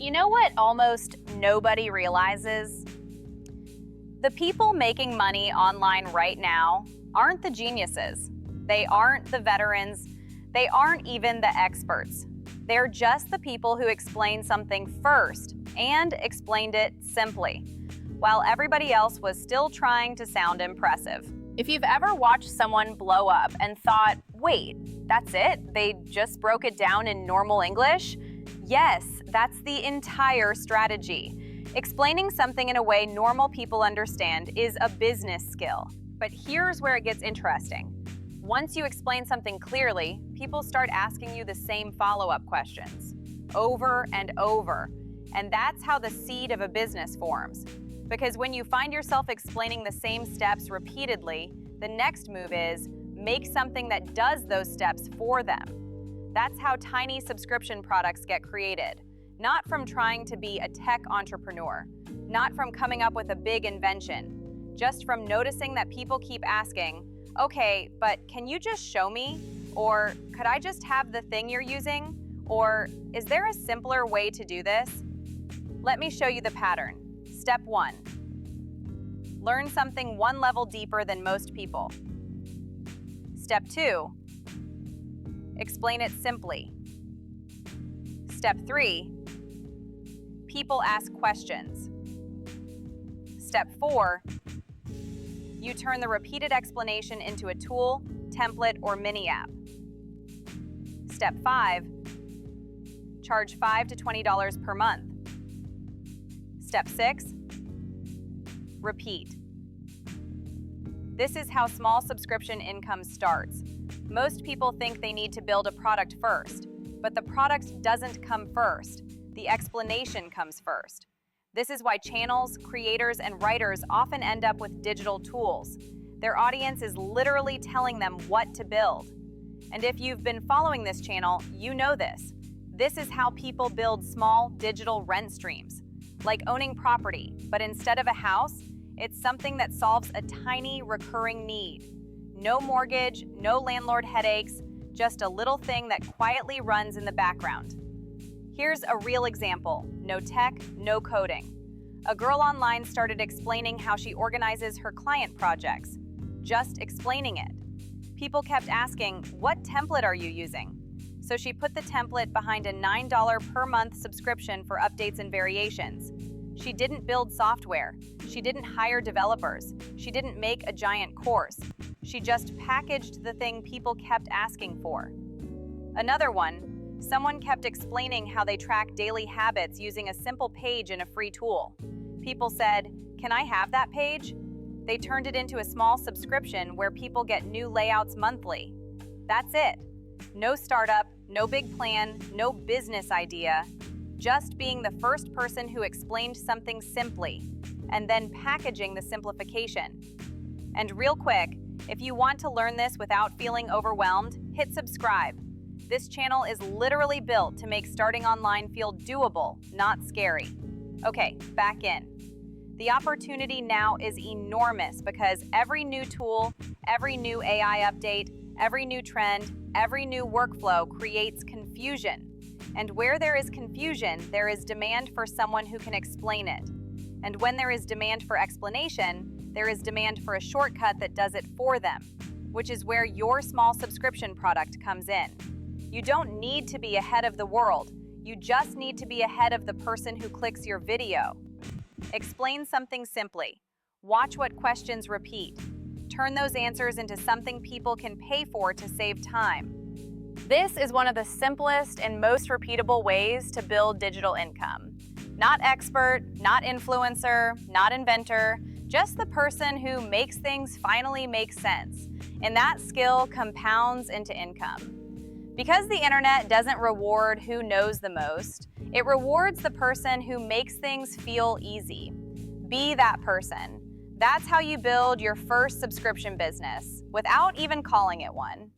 You know what almost nobody realizes? The people making money online right now aren't the geniuses. They aren't the veterans. They aren't even the experts. They're just the people who explained something first and explained it simply, while everybody else was still trying to sound impressive. If you've ever watched someone blow up and thought, wait, that's it? They just broke it down in normal English? Yes, that's the entire strategy. Explaining something in a way normal people understand is a business skill. But here's where it gets interesting. Once you explain something clearly, people start asking you the same follow-up questions, over and over. And that's how the seed of a business forms. Because when you find yourself explaining the same steps repeatedly, the next move is make something that does those steps for them. That's how tiny subscription products get created. Not from trying to be a tech entrepreneur, not from coming up with a big invention, just from noticing that people keep asking, okay, but can you just show me? Or could I just have the thing you're using? Or is there a simpler way to do this? Let me show you the pattern. Step 1. Learn something one level deeper than most people. Step 2. Explain it simply. Step 3. People ask questions. Step 4. You turn the repeated explanation into a tool, template, or mini app. Step 5. Charge $5 to $20 per month. Step 6. Repeat. This is how small subscription income starts. Most people think they need to build a product first, but the product doesn't come first. The explanation comes first. This is why channels, creators, and writers often end up with digital tools. Their audience is literally telling them what to build. And if you've been following this channel, you know this. This is how people build small digital rent streams, like owning property, but instead of a house, it's something that solves a tiny recurring need. No mortgage, no landlord headaches, just a little thing that quietly runs in the background. Here's a real example. No tech, no coding. A girl online started explaining how she organizes her client projects. Just explaining it. People kept asking, what template are you using? So she put the template behind a $9 per month subscription for updates and variations. She didn't build software. She didn't hire developers. She didn't make a giant course. She just packaged the thing people kept asking for. Another one, someone kept explaining how they track daily habits using a simple page in a free tool. People said, "Can I have that page?" They turned it into a small subscription where people get new layouts monthly. That's it. No startup, no big plan, no business idea. Just being the first person who explained something simply, and then packaging the simplification. And real quick, if you want to learn this without feeling overwhelmed, hit subscribe. This channel is literally built to make starting online feel doable, not scary. Okay, back in. The opportunity now is enormous because every new tool, every new AI update, every new trend, every new workflow creates confusion. And where there is confusion, there is demand for someone who can explain it. And when there is demand for explanation, there is demand for a shortcut that does it for them, which is where your small subscription product comes in. You don't need to be ahead of the world. You just need to be ahead of the person who clicks your video. Explain something simply. Watch what questions repeat. Turn those answers into something people can pay for to save time. This is one of the simplest and most repeatable ways to build digital income. Not expert, not influencer, not inventor, just the person who makes things finally make sense. And that skill compounds into income. Because the internet doesn't reward who knows the most, it rewards the person who makes things feel easy. Be that person. That's how you build your first subscription business without even calling it one.